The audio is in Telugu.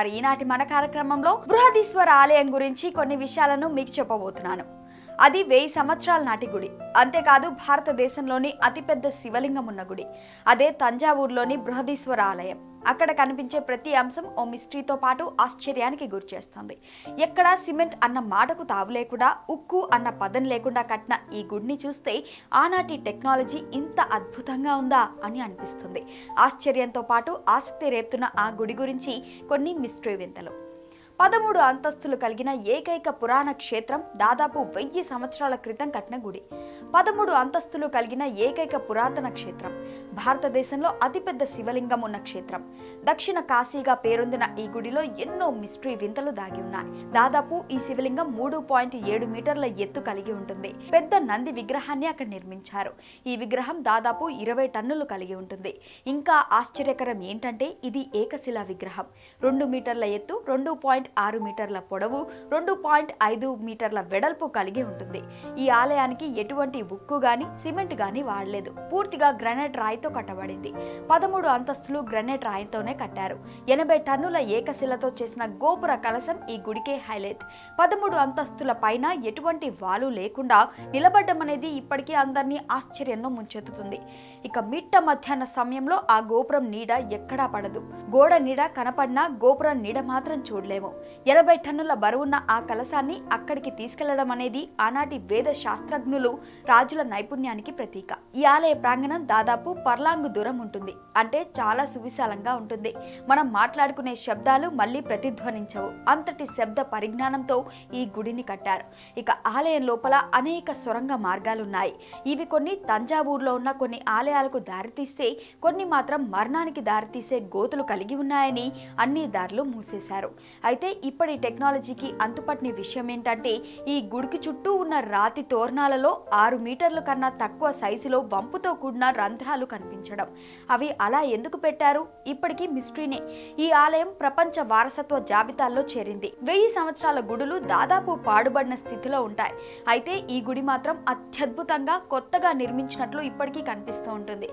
మరి ఈనాటి మన కార్యక్రమంలో బృహదీశ్వర ఆలయం గురించి కొన్ని విషయాలను మీకు చెప్పబోతున్నాను. అది 1000 సంవత్సరాల నాటి గుడి. అంతేకాదు భారతదేశంలోని అతిపెద్ద శివలింగం ఉన్న గుడి. అదే తంజావూరులోని బృహదీశ్వర ఆలయం. అక్కడ కనిపించే ప్రతి అంశం ఓ మిస్టరీతో పాటు ఆశ్చర్యానికి గురిచేస్తుంది. ఎక్కడా సిమెంట్ అన్న మాటకు తావు లేకుండా, ఉక్కు అన్న పదం లేకుండా కట్టిన ఈ గుడిని చూస్తే ఆనాటి టెక్నాలజీ ఇంత అద్భుతంగా ఉందా అని అనిపిస్తుంది. ఆశ్చర్యంతో పాటు ఆసక్తి రేపుతున్న ఆ గుడి గురించి కొన్ని మిస్టరీ వింతలు. 13 అంతస్తులు కలిగిన ఏకైక పురాణ క్షేత్రం, దాదాపు 1000 సంవత్సరాల క్రితం కట్టిన గుడి. 13 అంతస్తులు కలిగిన ఏకైక పురాతన క్షేత్రం, భారతదేశంలో అతిపెద్ద శివలింగం ఉన్న క్షేత్రం, దక్షిణ కాశీగా పేరొందిన ఈ గుడిలో ఎన్నో మిస్టరీ వింతలు దాగి ఉన్నాయి. దాదాపు ఈ శివలింగం 3.7 మీటర్ల ఎత్తు కలిగి ఉంటుంది. పెద్ద నంది విగ్రహాన్ని అక్కడ నిర్మించారు. ఈ విగ్రహం దాదాపు 20 టన్నులు కలిగి ఉంటుంది. ఇంకా ఆశ్చర్యకరం ఏంటంటే ఇది ఏకశిలా విగ్రహం. 2 మీటర్ల ఎత్తు, 2.6 మీటర్ల పొడవు, 2.5 మీటర్ల వెడల్పు కలిగి ఉంటుంది. ఈ ఆలయానికి ఎటువంటి ఉక్కు గాని సిమెంట్ గాని వాడలేదు. పూర్తిగా గ్రానైట్ రాయితో కట్టబడింది. 13 అంతస్తులు గ్రానైట్ రాయితోనే కట్టారు. 80 టన్నుల ఏకశిలతో చేసిన గోపుర కలశం ఈ గుడికే హైలైట్. 13 అంతస్తుల పైన ఎటువంటి వాలు లేకుండా నిలబడ్డం అనేది ఇప్పటికీ అందరినీ ఆశ్చర్యంలో ముంచెత్తుతుంది. ఇక మిట్ట మధ్యాహ్న సమయంలో ఆ గోపురం నీడ ఎక్కడా పడదు. గోడ నీడ కనపడినా గోపురం నీడ మాత్రం చూడలేము. 80 టన్నుల బరువున్న ఆ కలశాన్ని అక్కడికి తీసుకెళ్లడం అనేది ఆనాటి వేద శాస్త్రజ్ఞులు, రాజుల నైపుణ్యానికి ప్రతీక. ఈ ఆలయ ప్రాంగణం దాదాపు పర్లాంగు దూరం ఉంటుంది. అంటే చాలా సువిశాలంగా ఉంటుంది. మనం మాట్లాడుకునే శబ్దాలు మళ్ళీ ప్రతిధ్వనించవు. అంతటి శబ్ద పరిజ్ఞానంతో ఈ గుడిని కట్టారు. ఇక ఆలయం లోపల అనేక సొరంగ మార్గాలున్నాయి. ఇవి కొన్ని తంజావూరులో ఉన్న కొన్ని ఆలయాలకు దారితీస్తే, కొన్ని మాత్రం మరణానికి దారితీసే గోతులు కలిగి ఉన్నాయని అన్ని దారులు మూసేశారు. అయితే ఇప్పటి టెక్నాలజీకి అంతుపట్టిన విషయం ఏంటంటే, ఈ గుడికి చుట్టూ ఉన్న రాతి తోరణాలలో 6 మీటర్ల కన్నా తక్కువ సైజులో వంపుతో కూడిన రంధ్రాలు కనిపించడం. అవి అలా ఎందుకు పెట్టారు? ఇప్పటికీ మిస్టరీనే. ఈ ఆలయం ప్రపంచ వారసత్వ జాబితాల్లో చేరింది. 1000 సంవత్సరాల గుడులు దాదాపు పాడుబడిన స్థితిలో ఉంటాయి. అయితే ఈ గుడి మాత్రం అత్యద్భుతంగా కొత్తగా నిర్మించినట్లు ఇప్పటికీ కనిపిస్తూ ఉంటుంది.